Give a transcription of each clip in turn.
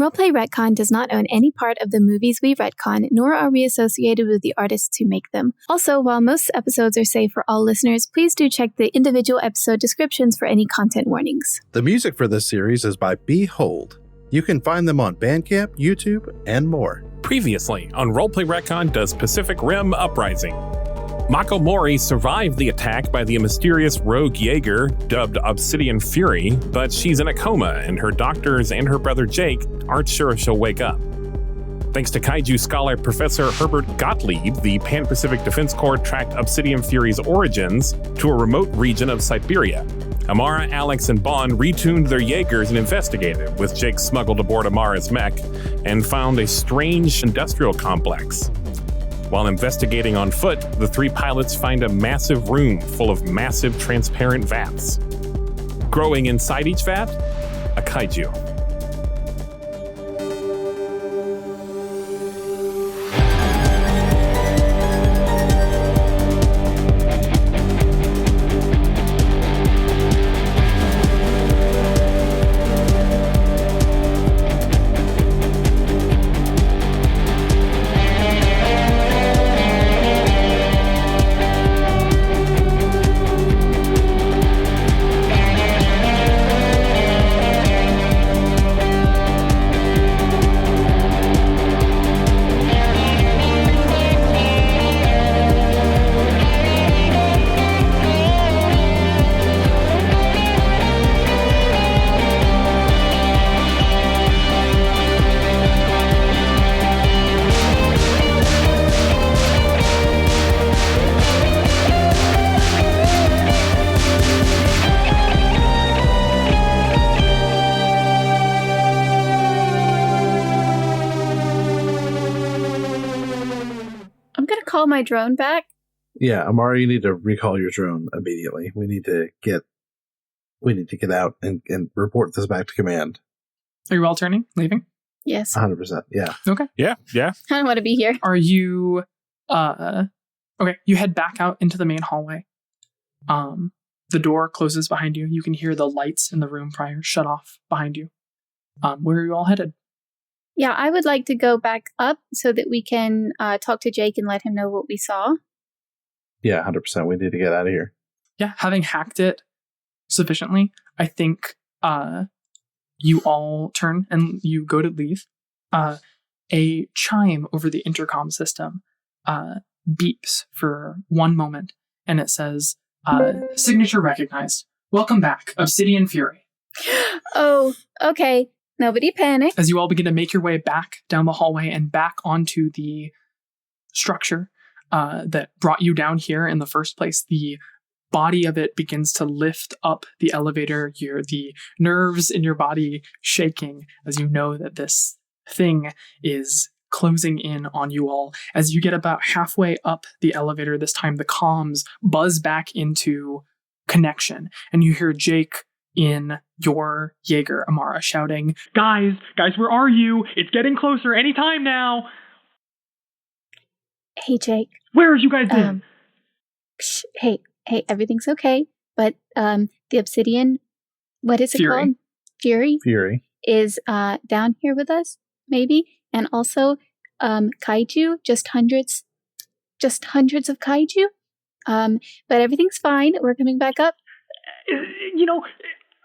Roleplay Retcon does not own any part of the movies we retcon, nor are we associated with the artists who make them. Also, while most episodes are safe for all listeners, please do check the individual episode descriptions for any content warnings. The music for this series is by Behold. You can find them on Bandcamp, YouTube, and more. Previously on Roleplay Retcon does Pacific Rim Uprising. Mako Mori survived the attack by the mysterious rogue Jaeger, dubbed Obsidian Fury, but she's in a coma and her doctors and her brother Jake aren't sure if she'll wake up. Thanks to Kaiju scholar Professor Herbert Gottlieb, the Pan-Pacific Defense Corps tracked Obsidian Fury's origins to a remote region of Siberia. Amara, Alex, and Bond retuned their Jaegers and investigated, with Jake smuggled aboard Amara's mech and found a strange industrial complex. While investigating on foot, the three pilots find a massive room full of massive transparent vats. Growing inside each vat, a kaiju. Call my drone back? Yeah, Amara, you need to recall your drone immediately. We need to get out and report this back to command. Are you all turning? Leaving? Yes. 100%, yeah. Okay. Yeah. I don't want to be here. Are you, okay, you head back out into the main hallway. The door closes behind you. You can hear the lights in the room prior shut off behind you. Where are you all headed? Yeah, I would like to go back up so that we can talk to Jake and let him know what we saw. Yeah, 100%. We need to get out of here. Yeah, having hacked it sufficiently, I think you all turn and you go to leave. A chime over the intercom system beeps for one moment, and it says, signature recognized. Welcome back, Obsidian Fury. Oh, okay. Nobody panic. As you all begin to make your way back down the hallway and back onto the structure that brought you down here in the first place, the body of it begins to lift up the elevator. The nerves in your body shaking as you know that this thing is closing in on you all. As you get about halfway up the elevator, this time the comms buzz back into connection, and you hear Jake in your Jaeger, Amara, shouting, Guys, where are you? It's getting closer anytime now. Hey, Jake. Where have you guys been? Hey, everything's okay. But the Obsidian, what is it called? Fury is down here with us, maybe. And also Kaiju, just hundreds of Kaiju. But everything's fine. We're coming back up. You know,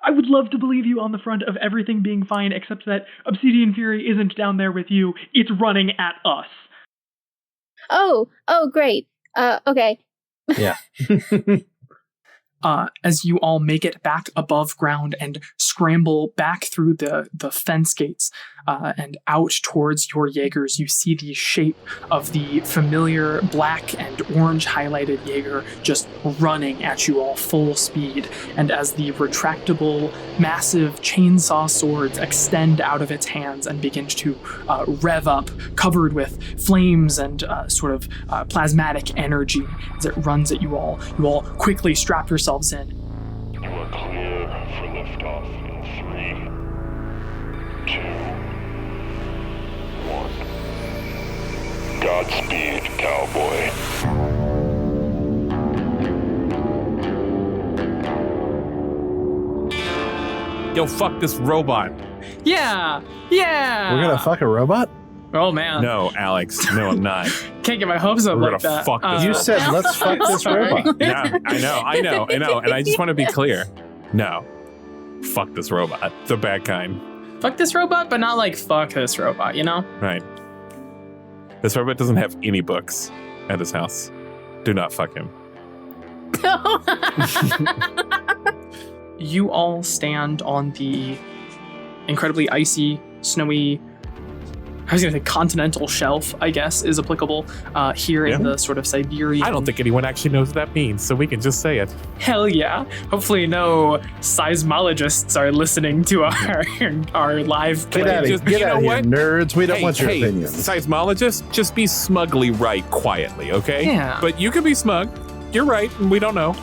I would love to believe you on the front of everything being fine, except that Obsidian Fury isn't down there with you. It's running at us. Oh, great. Okay. Yeah. As you all make it back above ground and scramble back through the fence gates and out towards your Jaegers, you see the shape of the familiar black and orange highlighted Jaeger just running at you all full speed. And as the retractable, massive chainsaw swords extend out of its hands and begin to rev up, covered with flames and sort of plasmatic energy as it runs at you all quickly strap yourselves in. You are clear for liftoff in 3, 2, 1. Godspeed, cowboy. Yo, fuck this robot. Yeah. We're gonna fuck a robot? Oh man. No, Alex. No, I'm not. Can't get my hopes up We're like gonna that. fuck this You robot. said let's fuck this robot. Yeah, I know. And I just want to be clear. No. Fuck this robot. The bad kind. Fuck this robot, but not like fuck this robot, you know? Right. This robot doesn't have any books at his house. Do not fuck him. You all stand on the incredibly icy, snowy, I was going to say continental shelf, I guess, is applicable here in the sort of Siberian. I don't think anyone actually knows what that means, so we can just say it. Hell yeah. Hopefully no seismologists are listening to our live play. Get out of here, nerds. We don't want your opinions. Seismologists, just be smugly right quietly, okay? Yeah. But you can be smug. You're right, and we don't know.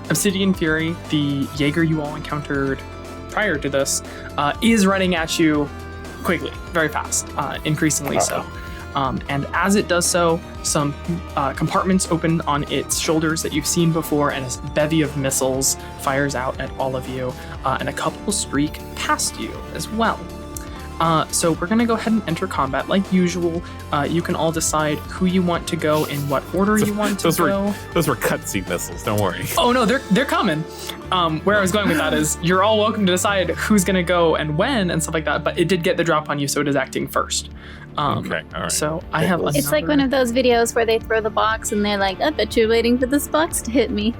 Obsidian Fury, the Jaeger you all encountered prior to this, is running at you quickly, very fast, increasingly so. And as it does so, some compartments open on its shoulders that you've seen before, and a bevy of missiles fires out at all of you, and a couple streak past you as well. So we're going to go ahead and enter combat like usual. You can all decide who you want to go, in what order you want to go. Those were cutscene missiles, don't worry. Oh no, they're coming. Where I was going with that is you're all welcome to decide who's going to go and when and stuff like that, but it did get the drop on you, so it is acting first. Okay, all right. So I have another... It's like one of those videos where they throw the box and they're like, I bet you're waiting for this box to hit me.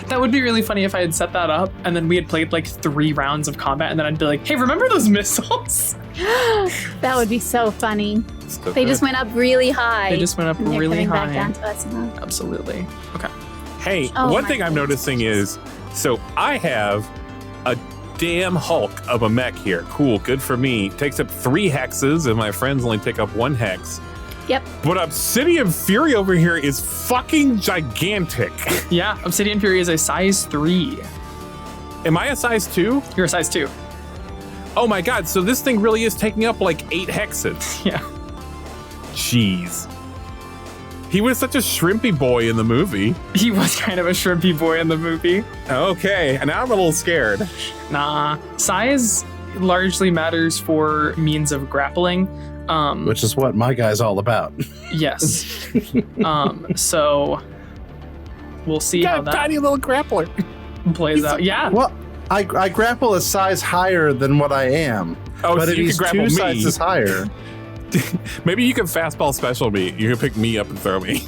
That would be really funny if I had set that up and then we had played like 3 rounds of combat and then I'd be like, hey, remember those missiles? That would be so funny. They just went up really high. They just went up and really high. Back down to us now. Absolutely. Okay. Hey, one thing I'm noticing is, so I have a damn Hulk of a mech here. Cool, good for me. Takes up 3 hexes and my friends only take up 1 hex. Yep. But Obsidian Fury over here is fucking gigantic. Yeah, Obsidian Fury is a size 3. Am I a size 2? You're a size 2. Oh my god, so this thing really is taking up like 8 hexes. Yeah. Jeez. He was such a shrimpy boy in the movie. He was kind of a shrimpy boy in the movie. Okay, and now I'm a little scared. Nah, size largely matters for means of grappling. Which is what my guy's all about. Yes. So we'll see how that tiny little grappler plays out. Yeah. Well, I grapple a size higher than what I am. Oh, but so if you he's can grapple 2 me. sizes higher. Maybe you can fastball special me. You can pick me up and throw me.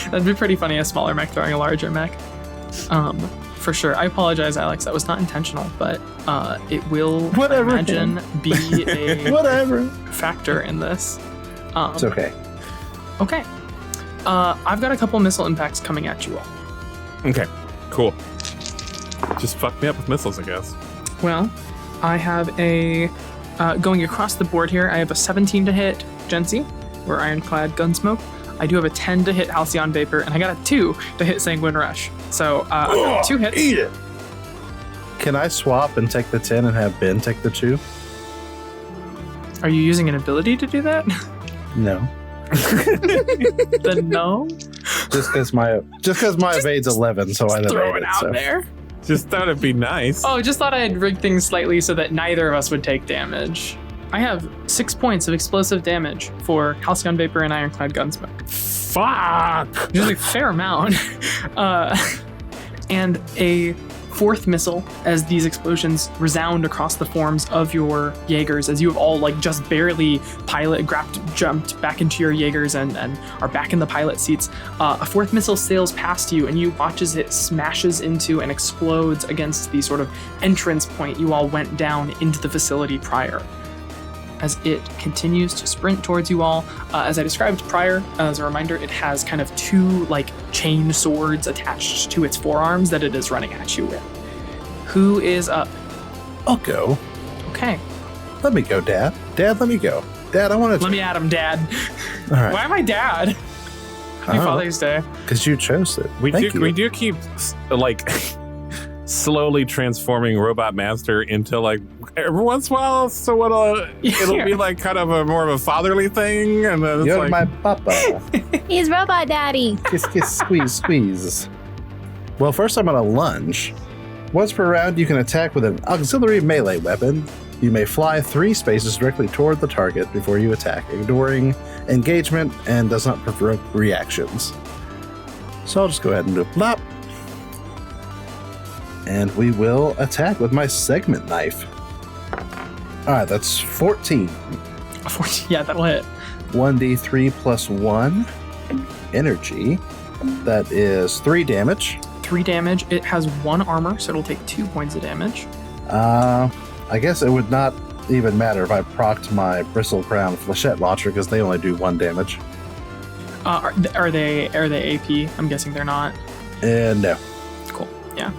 That'd be pretty funny, a smaller mech throwing a larger mech. For sure. I apologize, Alex. That was not intentional, but it will, I imagine, be a factor in this. It's okay. Okay. I've got a couple missile impacts coming at you all. Okay, cool. Just fuck me up with missiles, I guess. Well, I have a... going across the board here, I have a 17 to hit Gensi, or Ironclad Gunsmoke. I do have a 10 to hit Halcyon Vapor, and I got a 2 to hit Sanguine Rush. So I've got 2 hits. Eat it! Can I swap and take the 10 and have Ben take the 2? Are you using an ability to do that? No. Then no. Just because my evade's 11, so I Throw evade it out there. Just thought it'd be nice. Oh, just thought I'd rig things slightly so that neither of us would take damage. I have 6 points of explosive damage for Halcyon Vapor and Ironclad Gunsmoke. Fuck! Which is a fair amount. And a 4th missile as these explosions resound across the forms of your Jaegers, as you have all like just barely jumped back into your Jaegers and are back in the pilot seats. A 4th missile sails past you and you watch as it smashes into and explodes against the sort of entrance point you all went down into the facility prior. As it continues to sprint towards you all. As I described prior, as a reminder, it has kind of 2 like chain swords attached to its forearms that it is running at you with. Who is up? I'll go. Okay. Let me go, Dad. Dad, let me go. Dad, I want to... Let me at him, Dad. All right. Why am I Dad? Happy Father's Day. Because you chose it. We do keep like slowly transforming Robot Master into like every once in a while, so it'll be like kind of a more of a fatherly thing, and then it's You're like my papa. He's Robot Daddy. Kiss, kiss, squeeze, squeeze. Well, first I'm gonna lunge. Once per round, you can attack with an auxiliary melee weapon. You may fly 3 spaces directly toward the target before you attack, ignoring engagement and does not provoke reactions. So I'll just go ahead and do plop. And we will attack with my segment knife. Alright, that's 14. 14, yeah, that'll hit. 1d3 plus 1 energy. That is 3 damage. 3 damage. It has 1 armor, so it'll take 2 points of damage. I guess it would not even matter if I procced my Bristle Crown Flechette Launcher because they only do 1 damage. Are they AP? I'm guessing they're not. No. Cool. Yeah.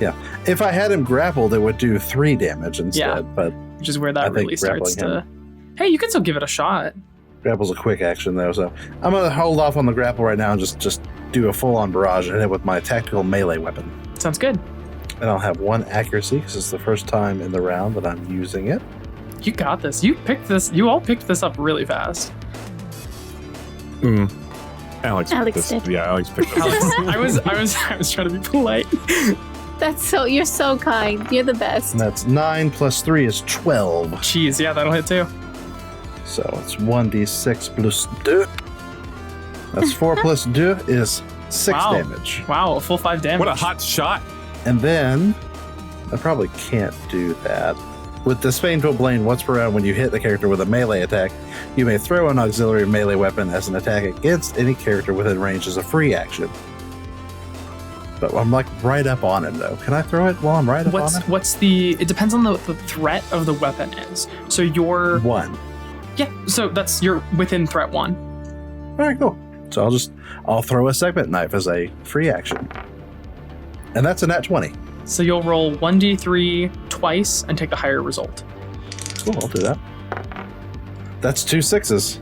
Yeah. If I had him grappled, it would do 3 damage instead. But which is where that really starts to. Hey, you can still give it a shot. Grapple's a quick action though, so I'm gonna hold off on the grapple right now and just do a full-on barrage and hit it with my tactical melee weapon. Sounds good. And I'll have 1 accuracy because it's the first time in the round that I'm using it. You got this. You all picked this up really fast. Alex did. Yeah, Alex picked it up. I was trying to be polite. You're so kind. You're the best. And that's 9 plus 3 is 12. Jeez, yeah, that'll hit too. So it's 1d6 plus 2. That's 4 plus 2 is 6 damage. Wow, a full 5 damage. What a hot shot. And then, I probably can't do that. With the Disdainful Blade, once per round when you hit the character with a melee attack, you may throw an auxiliary melee weapon as an attack against any character within range as a free action. But I'm like right up on him though. Can I throw it while I'm right up on him? It depends on the threat of the weapon is. So you're 1. Yeah, so you're within threat 1. Alright, cool. So I'll throw a segment knife as a free action. And that's a nat 20. So you'll roll 1d3 twice and take the higher result. Cool, I'll do that. That's 2 6s.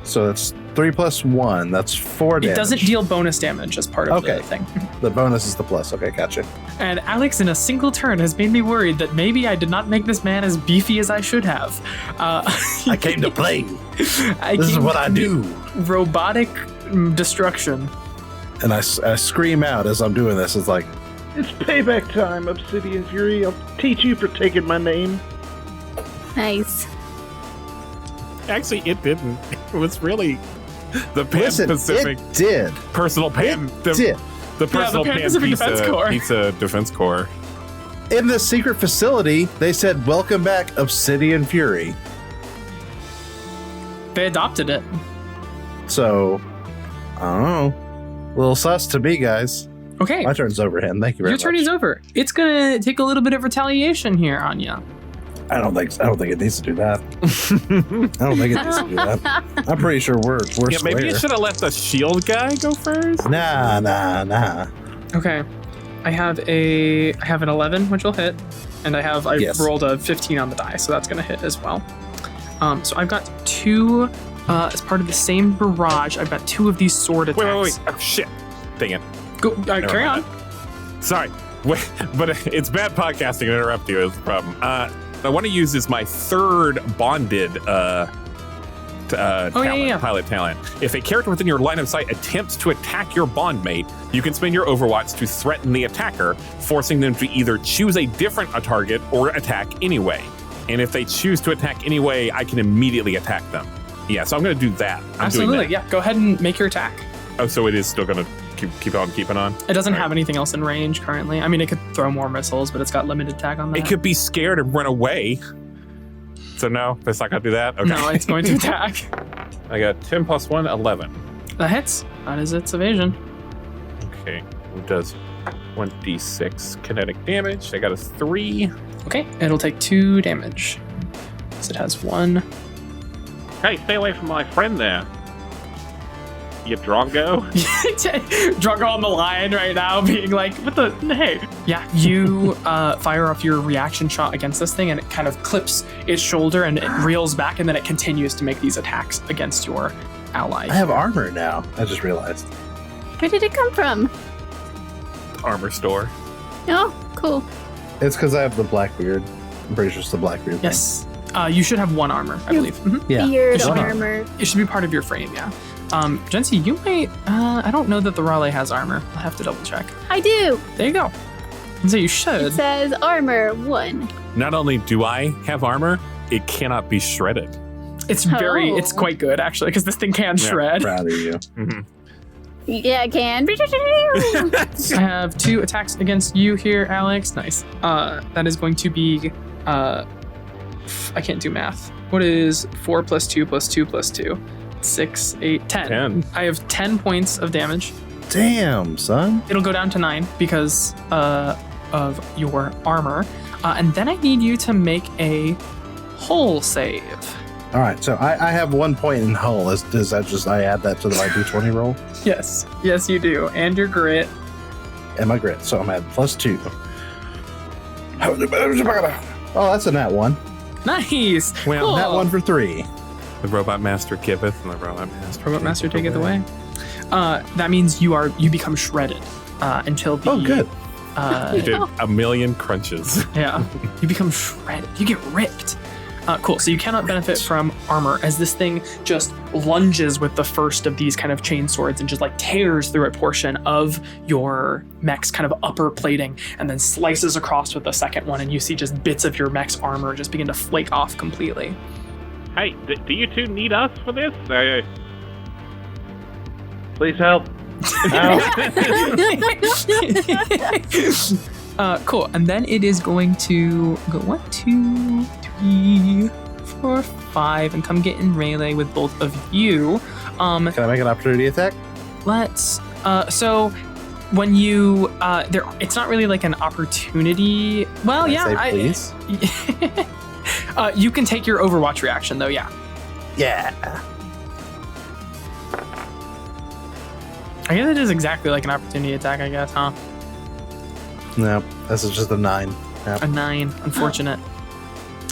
So that's 3 plus 1. That's 4 damage. It doesn't deal bonus damage as part of the thing. The bonus is the plus. Okay, gotcha. And Alex, in a single turn, has made me worried that maybe I did not make this man as beefy as I should have. I came to play. This is what I do. Robotic destruction. And I scream out as I'm doing this. It's like, it's payback time, Obsidian Fury. I'll teach you for taking my name. Nice. Actually, it didn't. It was really the Pan-Pacific. It did. Personal Pan. The personal Pan-Pacific Defense Corps. Pizza Defense Corps. In the secret facility, they said, "Welcome back, Obsidian Fury." They adopted it. So, I don't know. A little sus to me, guys. Okay. My turn's over, Hen. Thank you very much. Your turn is over. It's gonna take a little bit of retaliation here on you. I don't think it needs to do that. I don't think it needs to do that. I'm pretty sure we're square. Maybe you should have let the shield guy go first. Nah. Okay. I have an 11, which will hit, and I rolled a 15 on the die, so that's gonna hit as well. So I've got 2 as part of the same barrage. I've got 2 of these sword attacks. Wait. Oh shit. Dang it. Go, carry on. Sorry. Wait, but it's bad podcasting to interrupt you is the problem. I want to use my 3rd bonded pilot talent. If a character within your line of sight attempts to attack your bondmate, you can spend your Overwatch to threaten the attacker, forcing them to either choose a different target or attack anyway. And if they choose to attack anyway, I can immediately attack them. Yeah, so I'm going to do that. Absolutely, yeah. Go ahead and make your attack. Oh, so it is still going to keep on keeping on? It doesn't have anything else in range currently. I mean, it could throw more missiles, but it's got limited attack on that. It could be scared and run away. So no, it's not going to do that? Okay. No, it's going to attack. I got 10 plus 1, 11. That hits. That is its evasion. Okay, it does 1d6 kinetic damage. I got a 3. Okay, it'll take 2 damage. So it has 1. Hey, stay away from my friend there. You Drongo? Drongo on the line right now being like, what the, hey. Yeah, you fire off your reaction shot against this thing and it kind of clips its shoulder and it reels back and then it continues to make these attacks against your ally. I have armor now, I just realized. Where did it come from? Armor store. Oh, cool. It's because I have the Blackbeard. I'm pretty sure it's the Blackbeard thing. Yes. You should have 1 armor, I believe. Mm-hmm. Yeah. Beard armor. It should be part of your frame, yeah. Jency, you might, I don't know that the Raleigh has armor. I'll have to double check. I do. There you go. So you should. It says armor 1. Not only do I have armor, it cannot be shredded. It's quite good, actually, because this thing can shred. Proud of you. Mm-hmm. Yeah, I can. I have 2 attacks against you here, Alex. Nice. That is going to be... I can't do math. What is 4 plus 2 plus 2 plus 2? 6, 8, 10. 10. I have 10 points of damage. Damn, son. It'll go down to 9 because of your armor. And then I need you to make a hull save. All right, so I have 1 point in hull. Does that just, I add that to my d20 roll? Yes. Yes, you do. And your grit. And my grit, so I'm at +2. Oh, that's a nat 1. Nice. Well, cool. Nat 1 for 3. The Robot Master giveth, and the Robot Master Taketh away. That means you become shredded until the... Oh, good. You did a million crunches. Yeah. You become shredded. You get ripped. Cool. So you cannot benefit from armor as this thing just lunges with the first of these kind of chain swords and just like tears through a portion of your mech's kind of upper plating and then slices across with the second one, and you see just bits of your mech's armor just begin to flake off completely. Hey, do you two need us for this? Please help. Cool. And then it is going to go 1, 2, 3, 4, 5 and come get in melee with both of you. Can I make an opportunity attack? Let's so when you it's not really like an opportunity. Well, Can I yeah, say please? You can take your Overwatch reaction though, yeah. Yeah. I guess it is exactly like an opportunity attack, I guess, huh? No, this is just a 9. Yep. A 9, unfortunate.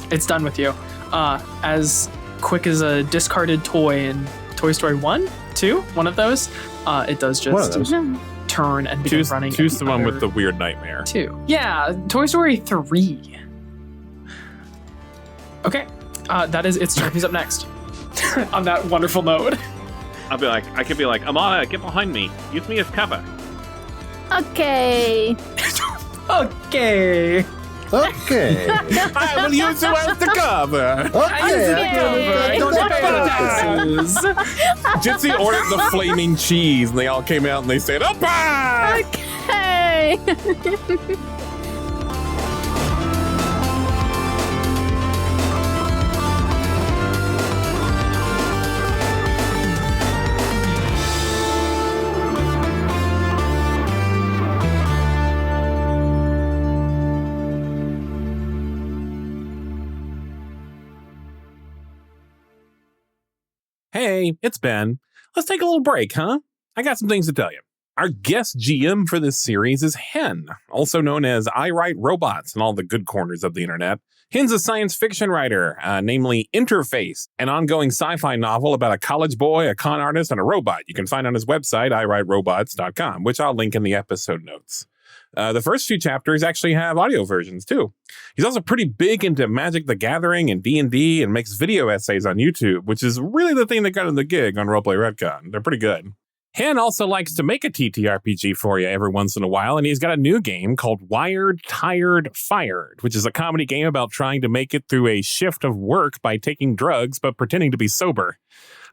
It's done with you. As quick as a discarded toy in Toy Story 1, 2, one of those, it does just turn and begin running. Choose the one with the weird nightmare. 2. Yeah, Toy Story 3. Okay, that is its turn. Who's up next? On that wonderful note. I could be like, Amara, get behind me. Use me as cover. Okay. Okay. Okay. I will use you as the cover. Jitsi ordered the flaming cheese, and they all came out and they said, "Uppa!" Okay. Hey, it's Ben. Let's take a little break, huh? I got some things to tell you. Our guest GM for this series is Hen, also known as I Write Robots in all the good corners of the internet. Hen's a science fiction writer, namely Interface, an ongoing sci-fi novel about a college boy, a con artist, and a robot. You can find on his website, iwriterobots.com, which I'll link in the episode notes. The first few chapters actually have audio versions, too. He's also pretty big into Magic the Gathering and D&D and makes video essays on YouTube, which is really the thing that got him the gig on Roleplay Retcon. They're pretty good. Hen also likes to make a TTRPG for you every once in a while, and he's got a new game called Wired, Tired, Fired, which is a comedy game about trying to make it through a shift of work by taking drugs but pretending to be sober.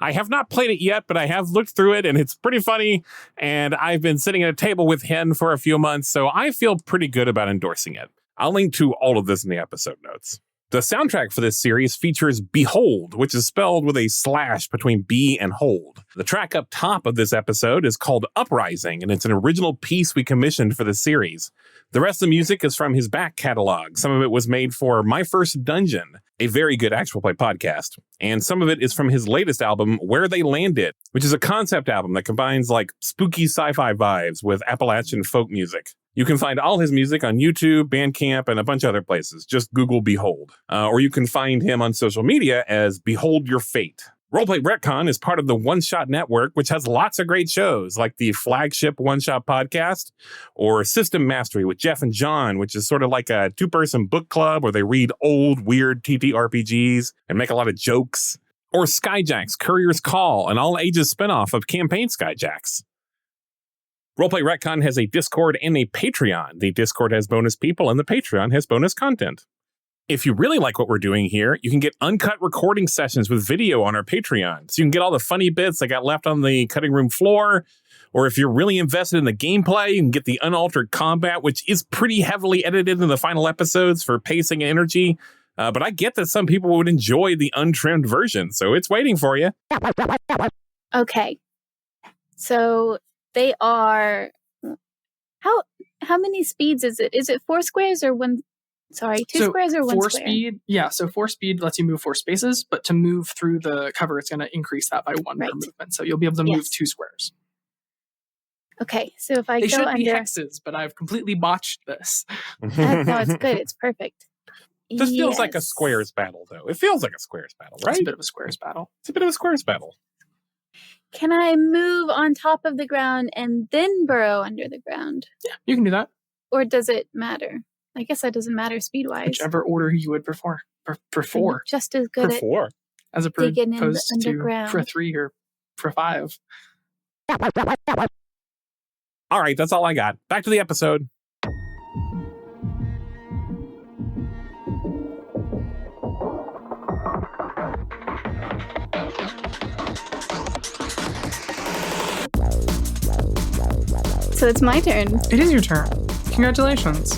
I have not played it yet, but I have looked through it, and it's pretty funny, and I've been sitting at a table with Hen for a few months, so I feel pretty good about endorsing it. I'll link to all of this in the episode notes. The soundtrack for this series features Behold, which is spelled with a slash between B and hold. The track up top of this episode is called Uprising, and it's an original piece we commissioned for the series. The rest of the music is from his back catalog. Some of it was made for My First Dungeon, a very good actual play podcast. And some of it is from his latest album, Where They Landed, which is a concept album that combines like spooky sci-fi vibes with Appalachian folk music. You can find all his music on YouTube, Bandcamp, and a bunch of other places. Just Google Behold. Or you can find him on social media as Behold Your Fate. Roleplay Retcon is part of the One Shot Network, which has lots of great shows, like the flagship One Shot podcast, or System Mastery with Jeff and John, which is sort of like a two-person book club where they read old, weird TTRPGs and make a lot of jokes. Or Skyjack's Courier's Call, an all-ages spinoff of Campaign Skyjacks. Roleplay Retcon has a Discord and a Patreon. The Discord has bonus people and the Patreon has bonus content. If you really like what we're doing here, you can get uncut recording sessions with video on our Patreon. So you can get all the funny bits that got left on the cutting room floor. Or if you're really invested in the gameplay, you can get the unaltered combat, which is pretty heavily edited in the final episodes for pacing and energy. But I get that some people would enjoy the untrimmed version, so it's waiting for you. Okay. So they are... How many speeds is it? Is it 4 squares or 1... Sorry, 2 squares or 1 square? Speed, yeah, so 4 speed lets you move 4 spaces, but to move through the cover, it's going to increase that by 1 per movement. So you'll be able to move 2 squares. Okay, so if I they go should under... be hexes, but I've completely botched this. No, it's good. It's perfect. This feels like a squares battle, though. It feels like a squares battle, right? It's a bit of a squares battle. It's a bit of a squares battle. Can I move on top of the ground and then burrow under the ground? Yeah, you can do that. Or does it matter? I guess that doesn't matter speed-wise. Whichever order you would prefer. I'm just as good at as opposed to for 3 or for 5. All right, that's all I got. Back to the episode. So it's my turn. It is your turn. Congratulations.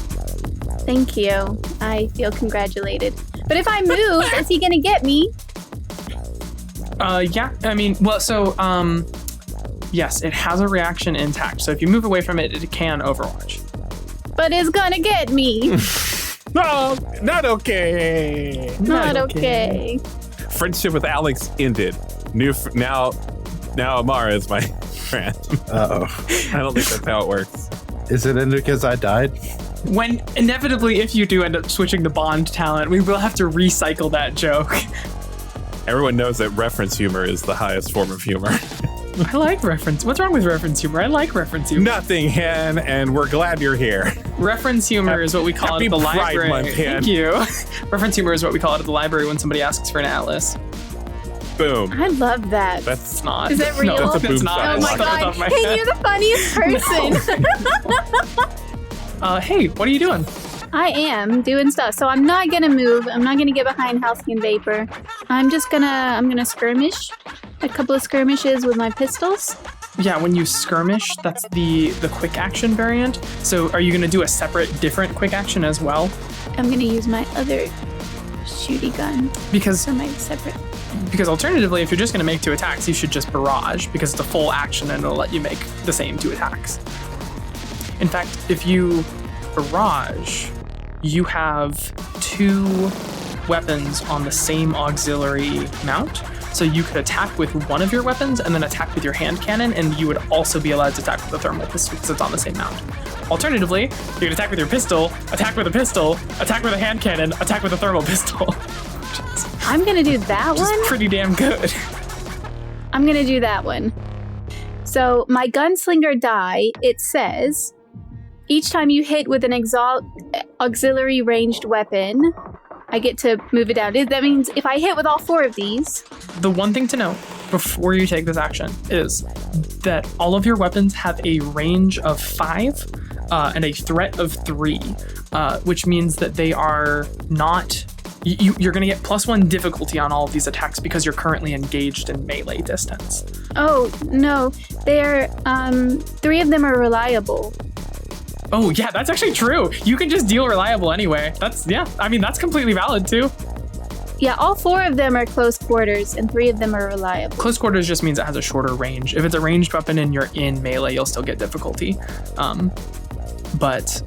Thank you. I feel congratulated. But if I move, is he going to get me? Yeah. I mean, well, so, yes, it has a reaction intact. So if you move away from it, it can Overwatch. But it's going to get me. No, not okay. Not okay. Friendship with Alex ended. Now Amara is my friend. Uh-oh. I don't think that's how it works. Is it ended because I died? When inevitably, if you do end up switching to Bond talent, we will have to recycle that joke. Everyone knows that reference humor is the highest form of humor. I like reference. What's wrong with reference humor? I like reference humor. Nothing, Hen, and we're glad you're here. Reference humor is what we call it at the library. Month, Hen. Thank you. Reference humor is what we call it at the library when somebody asks for an atlas. Boom. I love that. That's not. Is that real? No, that's a boom not. Oh my god. Hey, you're the funniest person. Hey, what are you doing? I am doing stuff. So I'm not gonna move. I'm not gonna get behind Halcyon Vapor. I'm gonna skirmish. A couple of skirmishes with my pistols. Yeah, when you skirmish, that's the quick action variant. So are you gonna do a separate, different quick action as well? I'm gonna use my other shooty gun. Because alternatively, if you're just gonna make 2 attacks, you should just barrage, because it's a full action and it'll let you make the same 2 attacks. In fact, if you barrage, you have 2 weapons on the same auxiliary mount. So you could attack with one of your weapons and then attack with your hand cannon, and you would also be allowed to attack with the thermal pistol because it's on the same mount. Alternatively, you can attack with your pistol, attack with a pistol, attack with a hand cannon, attack with a thermal pistol. I'm gonna do that one. Which is pretty damn good. I'm gonna do that one. So my gunslinger die, it says, each time you hit with an auxiliary ranged weapon, I get to move it down. That means if I hit with all 4 of these... The one thing to know before you take this action is that all of your weapons have a range of 5 and a threat of 3, which means that they are not... You're going to get +1 difficulty on all of these attacks because you're currently engaged in melee distance. Oh, no. They're... 3 of them are reliable. Oh, yeah, that's actually true. You can just deal reliable anyway. That's completely valid, too. Yeah, all 4 of them are close quarters, and 3 of them are reliable. Close quarters just means it has a shorter range. If it's a ranged weapon and you're in melee, you'll still get difficulty. But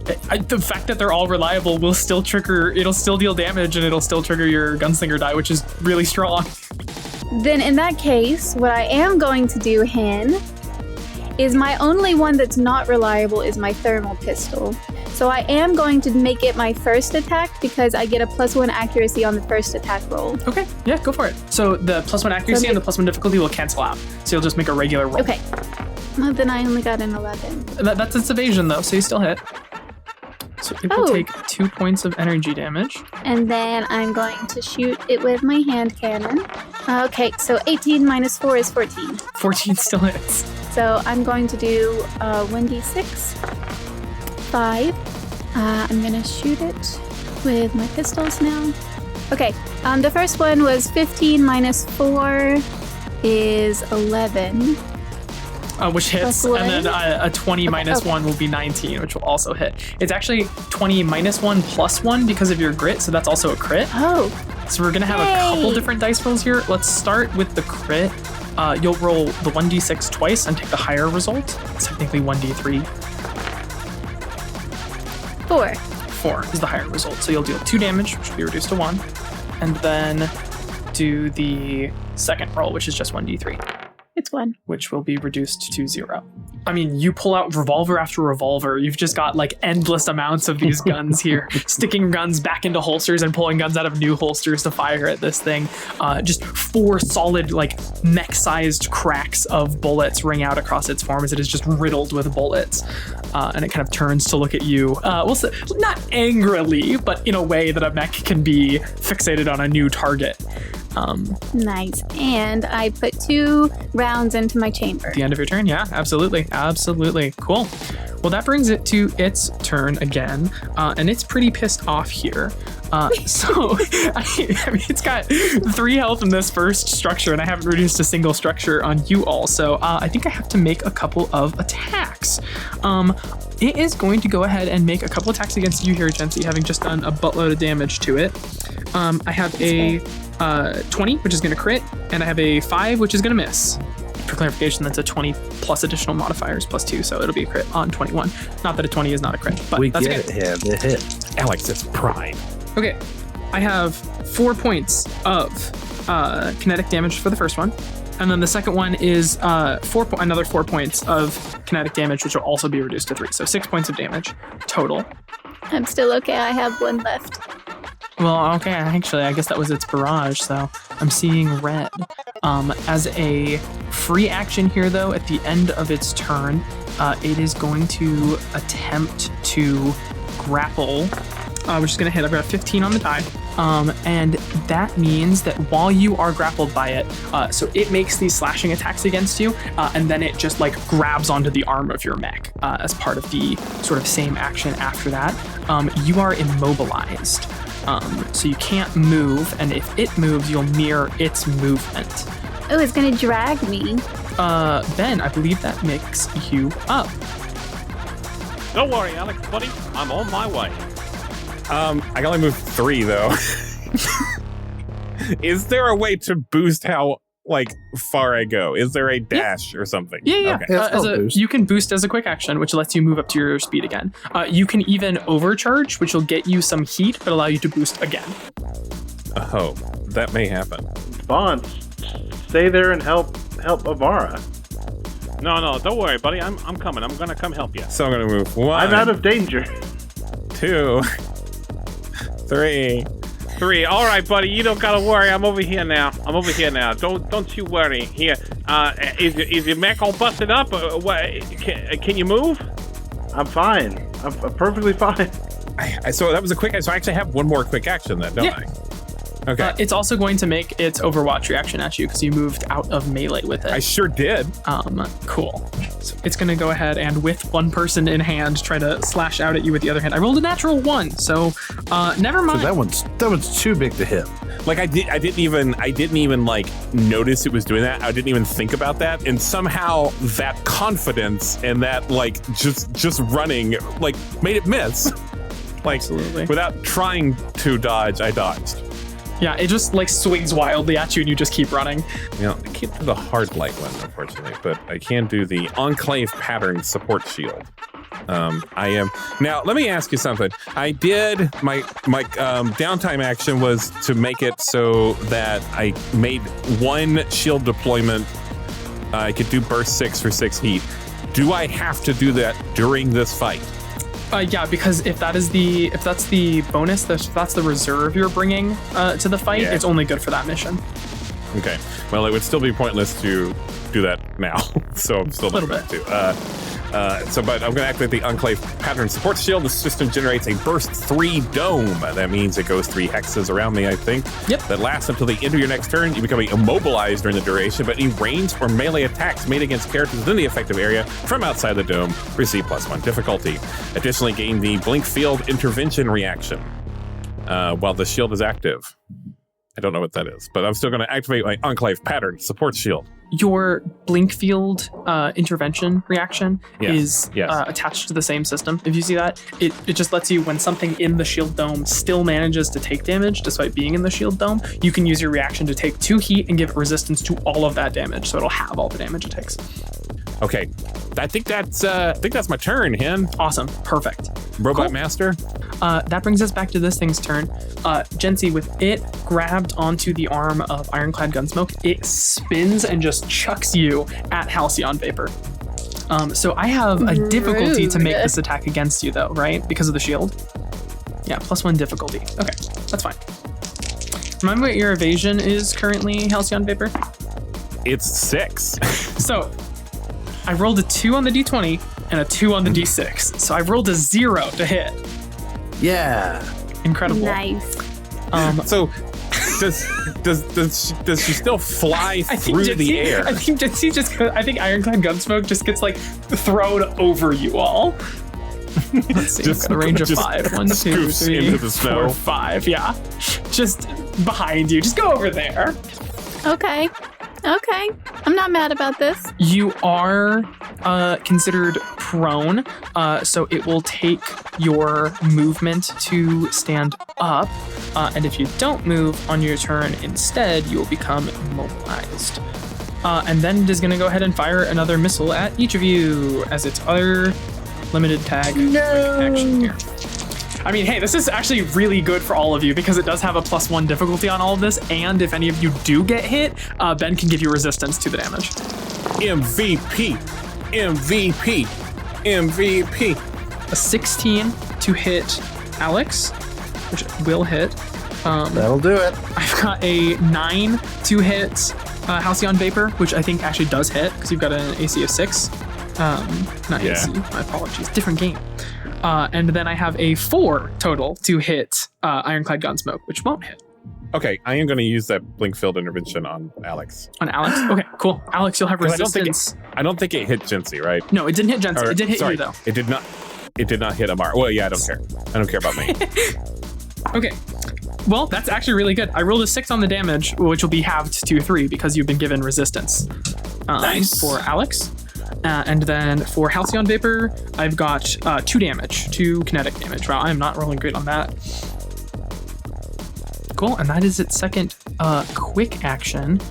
the fact that they're all reliable will still trigger, it'll still deal damage, and it'll still trigger your gunslinger die, which is really strong. Then in that case, what I am going to do, Hen, is my only one that's not reliable is my thermal pistol. So I am going to make it my first attack because I get a +1 accuracy on the first attack roll. Okay, yeah, go for it. So the +1 accuracy and the +1 difficulty will cancel out. So you'll just make a regular roll. Okay. Well, then I only got an 11. That's its evasion though, so you still hit. So it will take 2 points of energy damage. And then I'm going to shoot it with my hand cannon. Okay, so 18 minus 4 is 14. 14 still hits. So I'm going to do 1d6. 5. I'm going to shoot it with my pistols now. Okay, the first one was 15 minus 4 is 11. Which hits, and then a 20 minus 1 will be 19, which will also hit. It's actually 20 minus 1 plus 1 because of your grit, so that's also a crit. Oh. So we're going to have a couple different dice rolls here. Let's start with the crit. You'll roll the 1d6 twice and take the higher result. It's technically 1d3. 4. 4 is the higher result. So you'll deal 2 damage, which will be reduced to 1. And then do the second roll, which is just 1d3. It's 1. Which will be reduced to 0. I mean, you pull out revolver after revolver. You've just got like endless amounts of these guns here, sticking guns back into holsters and pulling guns out of new holsters to fire at this thing. Just 4 solid, like mech-sized cracks of bullets ring out across its form as it is just riddled with bullets. And it kind of turns to look at you. We'll say, not angrily, but in a way that a mech can be fixated on a new target. Nice. And I put 2 rounds into my chamber. At the end of your turn? Yeah, absolutely. Absolutely. Cool. Well, that brings it to its turn again. And it's pretty pissed off here. So, I mean, it's got 3 health in this first structure, and I haven't reduced a single structure on you all. So I think I have to make a couple of attacks. It is going to go ahead and make a couple attacks against you here, Jency, having just done a buttload of damage to it. I have a 20, which is going to crit, and I have a 5, which is going to miss. For clarification, that's a 20 plus additional modifiers plus 2, so it'll be a crit on 21. Not that a 20 is not a crit, but that's okay. It hit. Alex is prime. Okay, I have 4 points of kinetic damage for the first one, and then the second one is another 4 points of kinetic damage, which will also be reduced to 3. So 6 points of damage total. I'm still okay. I have 1 left. Well, okay, actually, I guess that was its barrage, so I'm seeing red. As a free action here, though, at the end of its turn, it is going to attempt to grapple, which is going to hit. I've got a 15 on the die. And that means that while you are grappled by it, so it makes these slashing attacks against you, and then it just like grabs onto the arm of your mech as part of the sort of same action after that. You are immobilized. So you can't move, and if it moves, you'll mirror its movement. Oh, it's gonna drag me. Ben, I believe that makes you up. Don't worry, Alex, buddy. I'm on my way. I can only move 3, though. Is there a way to boost how far I go? Is there a dash or something? Yeah. Okay. You can boost as a quick action, which lets you move up to your speed again. You can even overcharge, which will get you some heat, but allow you to boost again. Oh, that may happen. Bond, stay there and help Amara. No, don't worry, buddy. I'm coming. I'm gonna come help you. So I'm gonna move 1. I'm out of danger. 2, 3. All right, buddy. You don't gotta worry. I'm over here now. Don't you worry. Here, is your mech all busted up? Can you move? I'm fine. I'm perfectly fine. So that was a quick. So I actually have one more quick action then, don't I? Okay. It's also going to make its Overwatch reaction at you because you moved out of melee with it. I sure did. Cool. So it's going to go ahead and with one person in hand try to slash out at you with the other hand. I rolled a natural 1, so never mind. So that one's too big to hit. I didn't even notice it was doing that. I didn't even think about that, and somehow that confidence and that just running made it miss. Absolutely. Without trying to dodge, I dodged. Yeah, it just swings wildly at you and you just keep running. I can't do the hard light one, unfortunately, but I can do the Enclave Pattern Support Shield. I am now. Let me ask you something. I did my downtime action was to make it so that I made 1 shield deployment. I could do burst 6 for 6 heat. Do I have to do that during this fight? Yeah, because if that's the bonus, if that's the reserve you're bringing to the fight, It's only good for that mission. Okay. Well, it would still be pointless to do that now, so I'm still not going to. But I'm going to activate the Enclave Pattern Support Shield. The system generates a Burst 3 dome. That means it goes 3 hexes around me, I think. Yep. That lasts until the end of your next turn. You become immobilized during the duration, but any ranged or melee attacks made against characters within the effective area from outside the dome receive +1 difficulty. Additionally, gain the Blink Field Intervention reaction while the shield is active. I don't know what that is, but I'm still going to activate my Enclave Pattern Support Shield. Your Blink Field intervention reaction is attached to the same system. If you see that, it just lets you, when something in the shield dome still manages to take damage despite being in the shield dome, you can use your reaction to take 2 heat and give it resistance to all of that damage, so it'll have all the damage it takes. Okay, I think that's my turn, Hen. Awesome, perfect. Robot cool. Master. That brings us back to this thing's turn. Gency, with it grabbed onto the arm of Ironclad Gunsmoke, it spins and just chucks you at Halcyon Vapor. So I have a difficulty to make this attack against you, though, right? Because of the shield. Yeah, +1 difficulty. Okay, that's fine. Remember what your evasion is currently, Halcyon Vapor? It's 6. So I rolled a 2 on the D20 and a 2 on the D6. So I rolled a 0 to hit. Yeah. Incredible. Nice. So does she still fly through the air? I think Ironclad Gunsmoke just gets like thrown over you all. Let's see. Just a range of 5. 1, 2, 3, into the snow. 4, 5. Yeah. Just behind you. Just go over there. Okay. I'm not mad about this. You are considered prone, so it will take your movement to stand up. And if you don't move on your turn instead, you will become immobilized. And then it is going to go ahead and fire another missile at each of you as its other limited tag action here. I mean, hey, this is actually really good for all of you because it does have a +1 difficulty on all of this, and if any of you do get hit, Ben can give you resistance to the damage. MVP. A 16 to hit Alex, which will hit. That'll do it. I've got a 9 to hit Halcyon Vapor, which I think actually does hit because you've got an AC of 6. AC, my apologies, different game. And then I have a 4 total to hit Ironclad Gunsmoke, which won't hit. Okay, I am going to use that Blink Field Intervention on Alex. On Alex? Okay, cool. Alex, you'll have resistance. I don't think it hit Gency, right? No, it didn't hit Gency. It did hit you, though. It did not hit Amara. Well, yeah, I don't care. I don't care about me. Okay. Well, that's actually really good. I rolled a 6 on the damage, which will be halved to 3 because you've been given resistance. Nice. For Alex. And then for Halcyon Vapor, I've got 2 damage, 2 kinetic damage. Wow, I'm not rolling great on that. Cool, and that is its second quick action.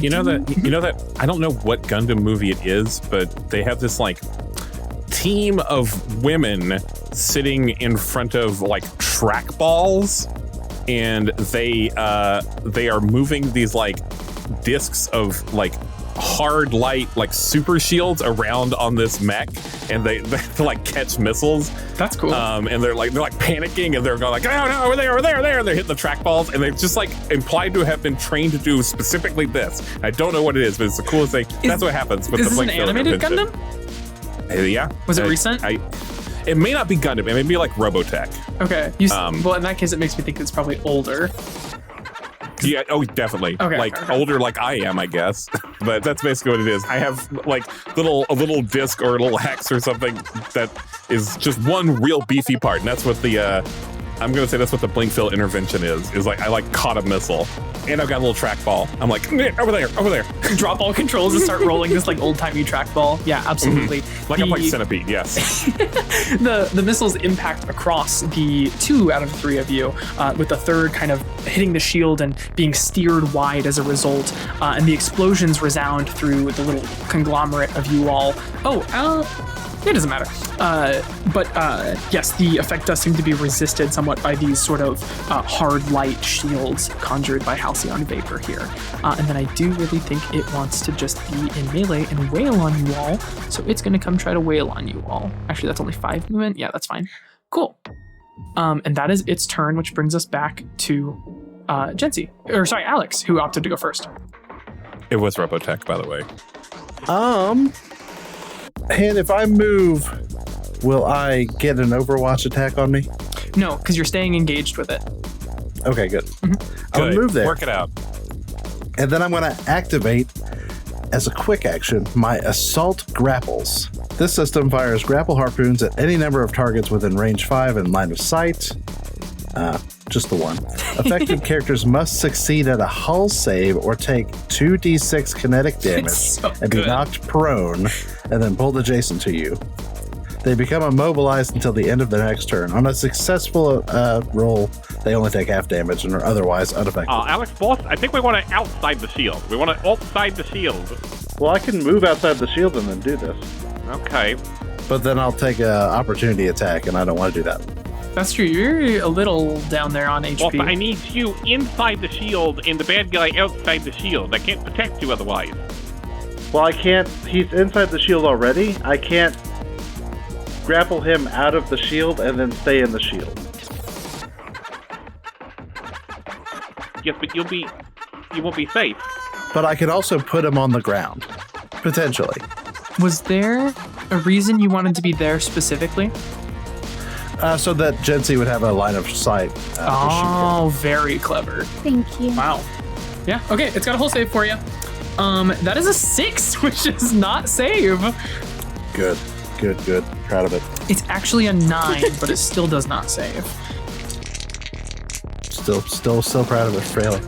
You know that I don't know what Gundam movie it is, but they have this like team of women sitting in front of like track balls, and they are moving these like discs of like hard light like super shields around on this mech, and they like catch missiles. That's cool. And they're like panicking, and they're going like, oh no, over there, and they're hitting the track balls, and they're just like implied to have been trained to do specifically this. I don't know what it is, but it's the coolest thing. That's what happens with the Blink Field Is this an Intervention. animated Gundam? Yeah. Was it recent? It may not be Gundam. It may be like Robotech. Okay. Well, in that case, it makes me think it's probably older. Yeah, oh, definitely. Okay, like older, like I am, I guess. But that's basically what it is. I have like a little disc or a little hex or something that is just one real beefy part, and that's what the I'm gonna say that's what the Blink Field Intervention is like I like caught a missile, and I've got a little trackball. I'm like, over there. Drop all controls and start rolling this like old-timey trackball. Yeah, absolutely. Like I'm like Centipede, yes. The missiles impact across the 2 out of 3 of you, with the third kind of hitting the shield and being steered wide as a result, and the explosions resound through the little conglomerate of you all. It doesn't matter. But yes, the effect does seem to be resisted somewhat by these sort of hard light shields conjured by Halcyon Vapor here. And then I do really think it wants to just be in melee and wail on you all. So it's going to come try to wail on you all. Actually, that's only 5 movement. Yeah, that's fine. Cool. And that is its turn, which brings us back to Alex, who opted to go first. It was Robotech, by the way. And if I move, will I get an Overwatch attack on me? No, because you're staying engaged with it. Okay, good. Good. I'll move there. Work it out. And then I'm going to activate, as a quick action, my Assault Grapples. This system fires grapple harpoons at any number of targets within range 5 and line of sight. Just the one. Affected characters must succeed at a hull save or take 2d6 kinetic damage and be knocked prone and then pulled adjacent to you. They become immobilized until the end of their next turn. On a successful roll, they only take half damage and are otherwise unaffected. Alex, boss, I think we want to outside the shield. We want to outside the shield. Well, I can move outside the shield and then do this. Okay. But then I'll take an opportunity attack, and I don't want to do that. That's true. You're a little down there on HP. Boss, I need you inside the shield and the bad guy outside the shield. I can't protect you otherwise. Well, I can't. He's inside the shield already. I can't grapple him out of the shield and then stay in the shield. Yes, but you won't be safe. But I could also put him on the ground, potentially. Was there a reason you wanted to be there specifically? So that Jency would have a line of sight. Very clever. Thank you. Wow. Yeah, okay, it's got a whole save for you. That is a 6, which is not save. Good. Proud of it. It's actually a 9, but it still does not save. Still proud of it, failing.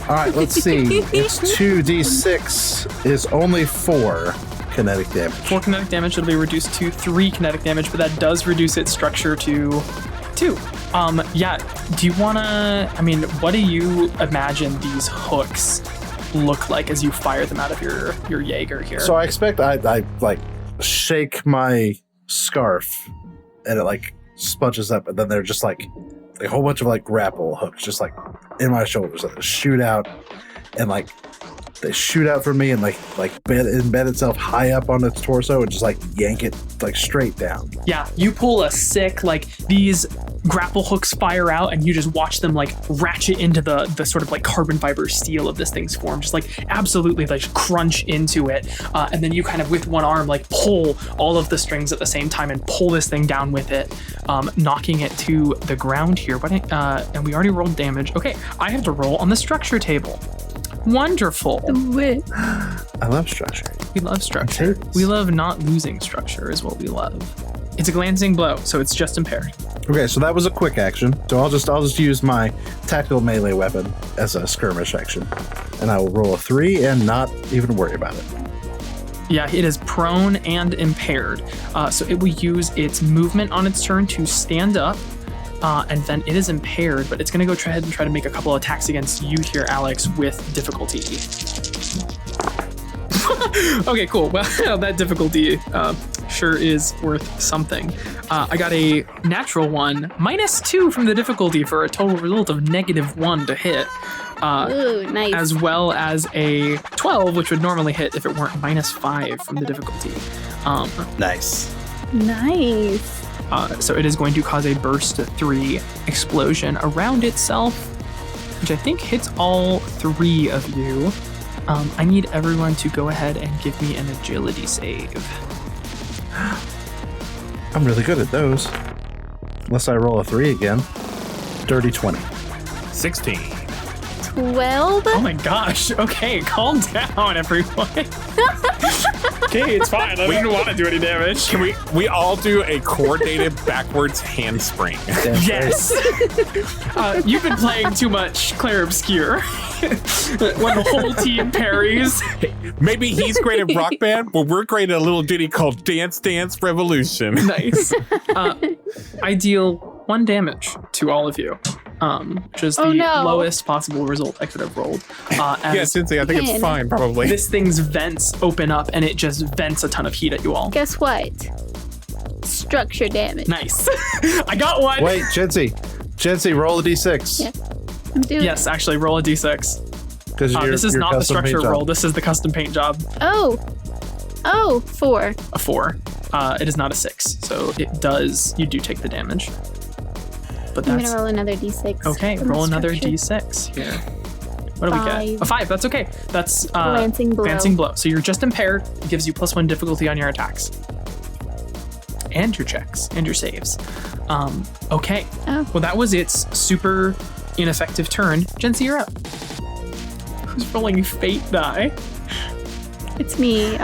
All right, let's see. It's 2d6 is only 4 kinetic damage. 4 kinetic damage, it'll be reduced to 3 kinetic damage, but that does reduce its structure to 2. Yeah, do you wanna, what do you imagine these hooks look like as you fire them out of your Jaeger here? So I expect I like shake my scarf and it like sponges up, and then they're just like a whole bunch of like grapple hooks just like in my shoulders that shoot out, and like they shoot out from me and like embed itself high up on its torso and just like yank it like straight down. Yeah, you pull a sick, like these grapple hooks fire out and you just watch them like ratchet into the sort of like carbon fiber steel of this thing's form, just like absolutely like crunch into it. And then you kind of with one arm like pull all of the strings at the same time and pull this thing down with it, knocking it to the ground here. And we already rolled damage. Okay, I have to roll on the structure table. Wonderful. I love structure. We love structure. We love not losing structure is what we love. It's a glancing blow, so it's just impaired. Okay, so that was a quick action. So I'll just use my tactical melee weapon as a skirmish action. And I will roll a 3 and not even worry about it. Yeah, it is prone and impaired. So it will use its movement on its turn to stand up. And then it is impaired, but it's going to go ahead and try to make a couple attacks against you here, Alex, with difficulty. Okay, cool. Well, that difficulty sure is worth something. I got a natural 1, -2 from the difficulty for a total result of -1 to hit. Ooh, nice. As well as a 12, which would normally hit if it weren't -5 from the difficulty. Nice. So it is going to cause a burst 3 explosion around itself, which I think hits all 3 of you. I need everyone to go ahead and give me an agility save. I'm really good at those. Unless I roll a 3 again. Dirty 20. 16. 12? Oh my gosh. Okay, calm down, everyone. Okay, it's fine. I didn't want to do any damage. Can we all do a coordinated backwards handspring? Yes. You've been playing too much Claire Obscure. When the whole team parries. Maybe he's great at Rock Band, but we're great at a little ditty called Dance Dance Revolution. Nice. I deal 1 damage to all of you. Which is the lowest possible result I could have rolled. Yeah, Cincy, I think it's fine, probably. This thing's vents open up and it just vents a ton of heat at you all. Guess what? Structure damage. Nice. I got 1. Wait, Jency, roll a d6. Yeah, I'm doing Yes, actually, roll a d6. Because this is not the structure roll. This is the custom paint job. Oh, 4. A 4. It is not a 6, so you do take the damage. But I'm gonna roll another d6. Okay, roll another d6 here. What do we get? A 5. That's okay. That's glancing blow. Glancing blow. So you're just impaired. It gives you +1 difficulty on your attacks. and your checks and your saves. Okay. Oh. Well, that was its super ineffective turn. Jency, you're up. Who's rolling fate die? It's me.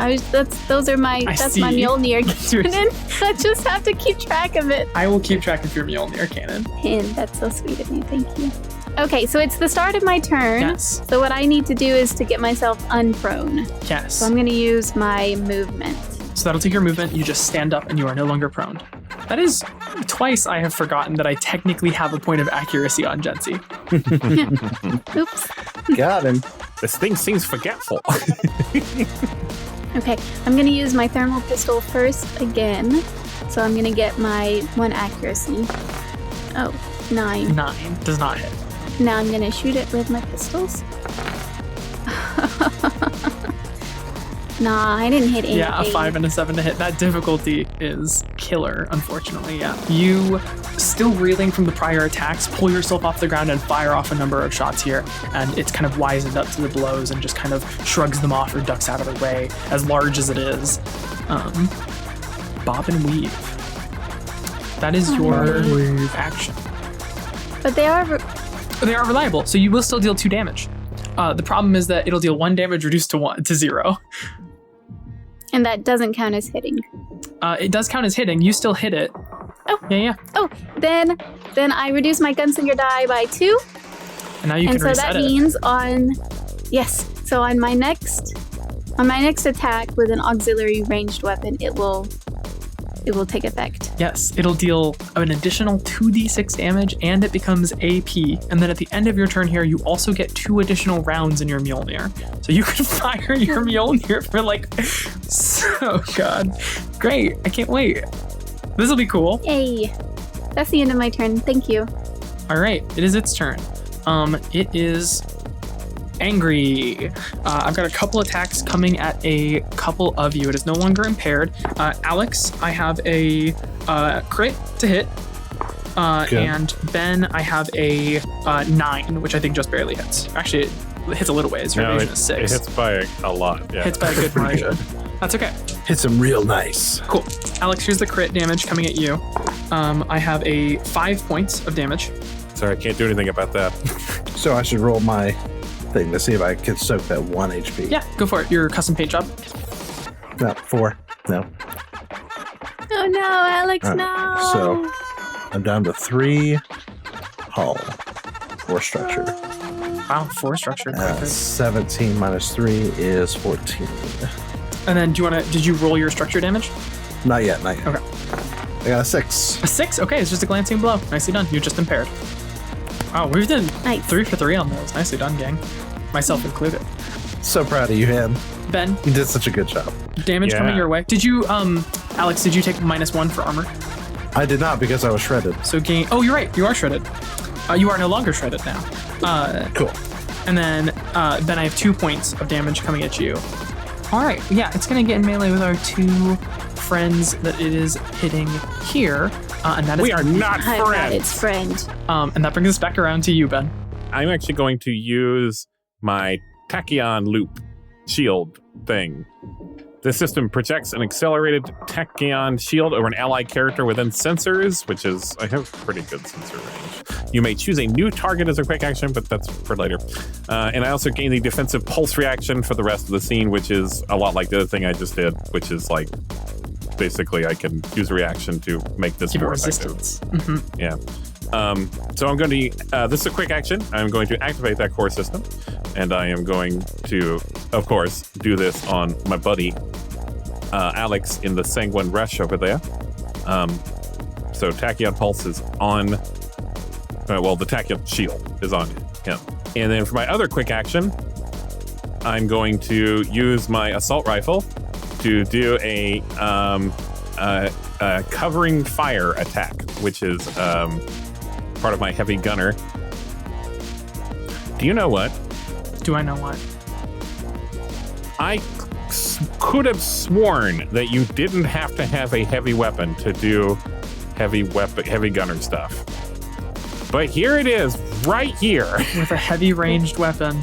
Those are my my Mjolnir cannon. I just have to keep track of it. I will keep track of your Mjolnir cannon. And that's so sweet of me. Thank you. Okay, so it's the start of my turn. Yes. So what I need to do is to get myself unprone. Yes. So I'm going to use my movement. So that'll take your movement. You just stand up and you are no longer prone. That is twice I have forgotten that I technically have a point of accuracy on Jency. Oops. Got him. This thing seems forgetful. Okay, I'm going to use my thermal pistol first again. So I'm going to get my 1 accuracy. Oh, 9. 9 does not hit. Now I'm going to shoot it with my pistols. Nah, I didn't hit anything. Yeah, a 5 and a 7 to hit. That difficulty is killer, unfortunately, yeah. You, still reeling from the prior attacks, pull yourself off the ground and fire off a number of shots here, and it's kind of wizened up to the blows and just kind of shrugs them off or ducks out of the way, as large as it is. Bob and weave. That is your action. But they are reliable, so you will still deal 2 damage. The problem is that it'll deal 1 damage reduced to 0. And that doesn't count as hitting. It does count as hitting. You still hit it. Oh. Yeah. Oh, then I reduce my gunslinger die by 2. And now you can reset it. And so that means on my next attack with an auxiliary ranged weapon, it will take effect. Yes, it'll deal an additional 2d6 damage, and it becomes AP. And then at the end of your turn here, you also get 2 additional rounds in your Mjolnir. So you can fire your Mjolnir for oh god. Great, I can't wait. This'll be cool. Yay. That's the end of my turn. Thank you. All right, it is its turn. It is angry. I've got a couple attacks coming at a couple of you. It is no longer impaired. Alex, I have a crit to hit. And Ben, I have a 9, which I think just barely hits. Actually, it hits a little ways. Your evasion is 6. It hits by a lot. Yeah. Hits by a good margin. That's okay. Hits him real nice. Cool. Alex, here's the crit damage coming at you. I have a 5 points of damage. Sorry, I can't do anything about that. So I should roll my thing to see if I can soak that 1 HP. Yeah, go for it. Your custom paint job. No, 4. No. Oh no, Alex, no. So I'm down to 3 hull, 4 structure. Wow, 4 structure. 17 minus 3 is 14. And then did you roll your structure damage? Not yet. Okay. I got a 6. A 6? Okay, it's just a glancing blow. Nicely done. You're just impaired. Wow, we've done 3 for 3 on those. Nicely done, gang. Myself included. So proud of you, Han. Ben? You did such a good job. Damage coming your way. Did you, Alex, did you take -1 for armor? I did not because I was shredded. So gain... Oh, you're right. You are shredded. You are no longer shredded now. Cool. And then, Ben, I have 2 points of damage coming at you. All right. Yeah, it's going to get in melee with our 2 friends that it is hitting here. And that is... We are not friends. It's friend. And that brings us back around to you, Ben. I'm actually going to use my tachyon loop shield thing. This system projects an accelerated tachyon shield over an allied character within sensors, which is, I have pretty good sensor range. You may choose a new target as a quick action, but that's for later. And I also gain the defensive pulse reaction for the rest of the scene, which is a lot like the other thing I just did, which is like, basically I can use a reaction to make this more resistance. effective. Yeah. So I'm going to, this is a quick action. I'm going to activate that core system, and I am going to, of course, do this on my buddy, Alex, in the Sanguine Rush over there. So Tachyon Pulse is on, the Tachyon Shield is on him. And then for my other quick action, I'm going to use my Assault Rifle to do a covering fire attack, which is part of my heavy gunner. Do you know what? Do I know what? I could have sworn that you didn't have to have a heavy weapon to do heavy gunner stuff. But here it is, right here. With a heavy ranged weapon.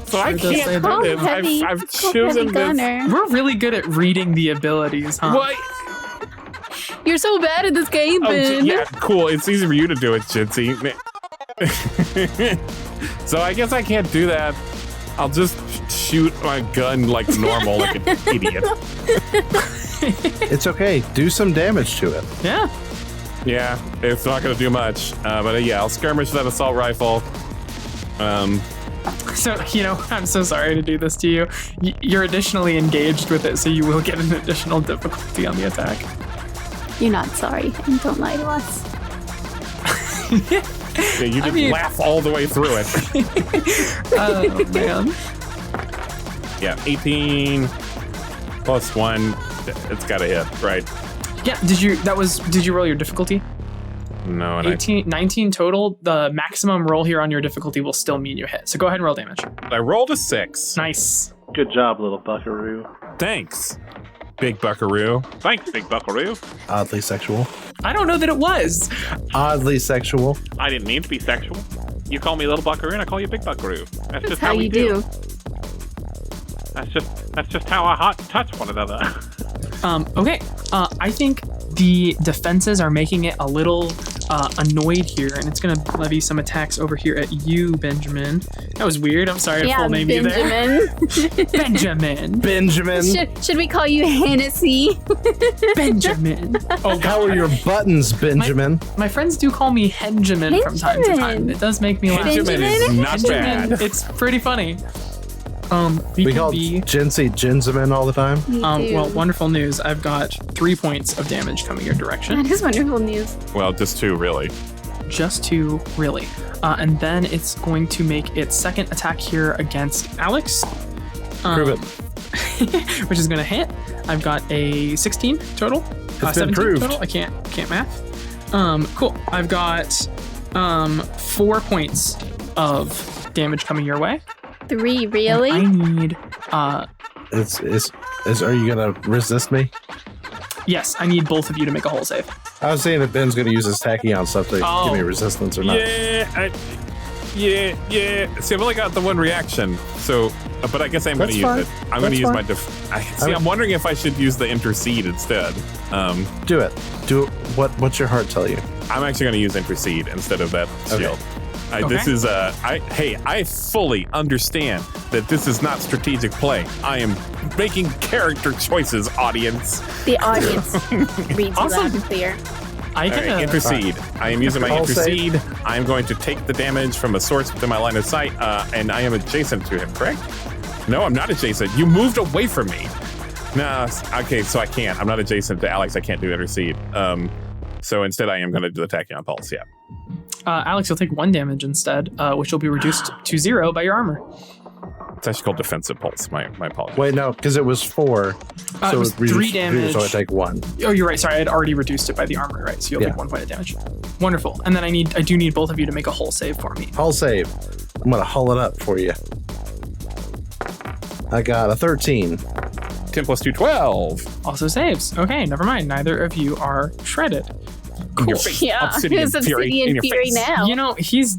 So I can't do this. I've chosen this. We're really good at reading the abilities, huh? What? You're so bad at this game, Ben. Yeah, cool. It's easy for you to do it, Jitsi. So I guess I can't do that. I'll just shoot my gun like normal, like an idiot. It's okay. Do some damage to it. Yeah. Yeah, it's not going to do much. But yeah, I'll skirmish that assault rifle. So, I'm so sorry to do this to you. You're additionally engaged with it, so you will get an additional difficulty on the attack. You're not sorry, and don't lie to us. Yeah, you just laugh all the way through it. Oh, man. Yeah, 18 plus 1. It's got to hit, right? Yeah, did you roll your difficulty? No, and 19 total. The maximum roll here on your difficulty will still mean you hit. So go ahead and roll damage. I rolled a 6. Nice. Good job, little buckaroo. Thanks, Big Buckaroo. Thanks, Big Buckaroo. Oddly sexual. I don't know that it was. Oddly sexual. I didn't mean to be sexual. You call me Little Buckaroo, and I call you Big Buckaroo. That's just how we you do. That's just how I touch one another. Okay. I think the defenses are making it a little annoyed here, and it's going to levy some attacks over here at you, Benjamin. That was weird. I'm sorry to full name you there. Benjamin. Benjamin. Should we call you Hennessy? Benjamin. Oh, How are your buttons, Benjamin? My friends do call me Henjamin from time to time. It does make me laugh. Benjamin is not Benjamin, bad. it's pretty funny. We call Jincy Jinzamin all the time. Well, wonderful news. I've got 3 points of damage coming your direction. That is wonderful news. Well, just 2, really. Just 2, really. And then it's going to make its second attack here against Alex. Prove it. Which is going to hit. I've got a 16 total. It's been 17 proved. total. I can't math. Cool. I've got 4 points of damage coming your way. 3, really? And I need Are you gonna resist me? yes, I need both of you to make a hull save. I was saying if Ben's gonna use his tachyon stuff to give me resistance or not. Yeah. See, I've only got the one reaction, so. But I guess I'm going to use it. I'm going to use my. I'm wondering if I should use the intercede instead. Do it. Do it. What's your heart tell you? I'm actually going to use intercede instead of that shield. Okay. This is I fully understand that this is not strategic play. I am making character choices, audience. The audience reads loud and clear. I can intercede. I am using my intercede. I am going to take the damage from a source within my line of sight, and I am adjacent to him, correct? No, I'm not adjacent. You moved away from me. No, okay, so I can't. I'm not adjacent to Alex. I can't do intercede. So instead, I am going to do the tachyon pulse, yeah. Alex, you'll take 1 damage instead, which will be reduced to 0 by your armor. It's actually called defensive pulse. My apologies. Wait, no, because it was 4. So it was 3 damage. So I take 1. Oh, you're right. Sorry, I had already reduced it by the armor, right? So you'll take 1 point of damage. Wonderful. And then I do need both of you to make a hull save for me. Hull save. I'm going to hull it up for you. I got a 13. 10 plus 2, 12. Also saves. Okay, never mind. Neither of you are shredded. Cool. Yeah, Obsidian Fury now. You know, he's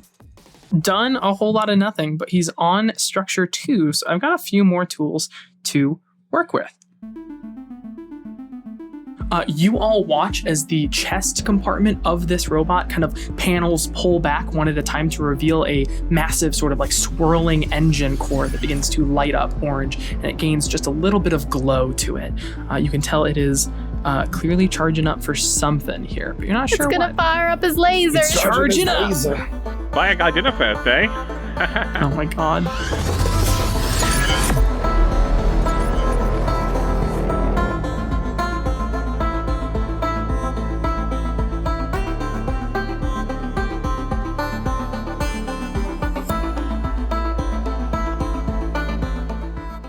done a whole lot of nothing, but he's on structure 2, so I've got a few more tools to work with. You all watch as the chest compartment of this robot kind of panels pull back one at a time to reveal a massive sort of like swirling engine core that begins to light up orange, and it gains just a little bit of glow to it. You can tell it is clearly charging up for something here, but you're not sure what. It's gonna fire up his laser. It's charging up. Buy a guy dinner first, eh? Oh my god.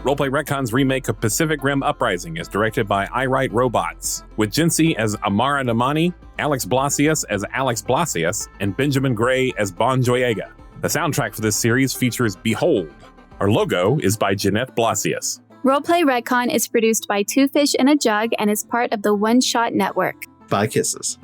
Roleplay Retcon's remake of Pacific Rim Uprising is directed by I Write Robots, with Jincy as Amara Namani, Alex Blasius as Alex Blasius, and Benjamin Gray as Bon Joyega. The soundtrack for this series features Behold. Our logo is by Jeanette Blasius. Roleplay Retcon is produced by Two Fish in a Jug and is part of the One Shot Network. Bye kisses.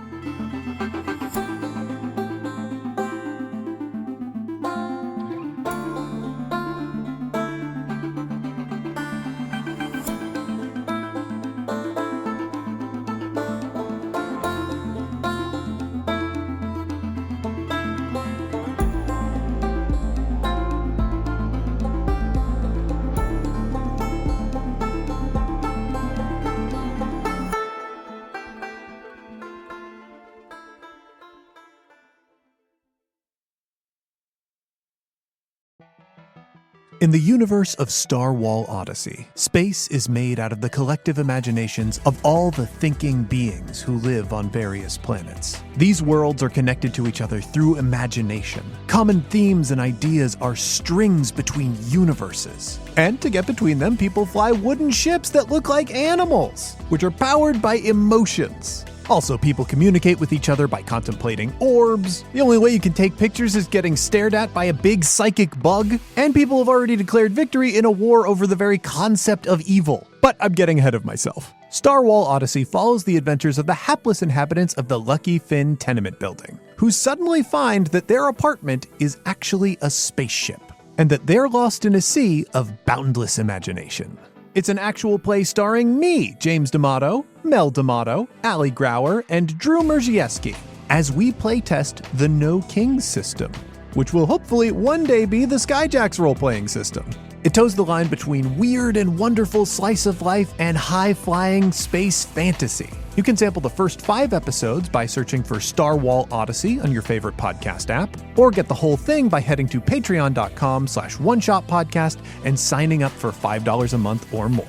In the universe of Star Wall Odyssey, space is made out of the collective imaginations of all the thinking beings who live on various planets. These worlds are connected to each other through imagination. Common themes and ideas are strings between universes. And to get between them, people fly wooden ships that look like animals, which are powered by emotions. Also, people communicate with each other by contemplating orbs. The only way you can take pictures is getting stared at by a big psychic bug. And people have already declared victory in a war over the very concept of evil. But I'm getting ahead of myself. Star Wall Odyssey follows the adventures of the hapless inhabitants of the Lucky Finn tenement building, who suddenly find that their apartment is actually a spaceship, and that they're lost in a sea of boundless imagination. It's an actual play starring me, James D'Amato, Mel D'Amato, Ali Grauer, and Drew Merzieski, as we playtest the No Kings system, which will hopefully one day be the Skyjacks role-playing system. It toes the line between weird and wonderful slice of life and high-flying space fantasy. You can sample the first 5 episodes by searching for Star Wall Odyssey on your favorite podcast app, or get the whole thing by heading to patreon.com/oneshotpodcast and signing up for $5 a month or more.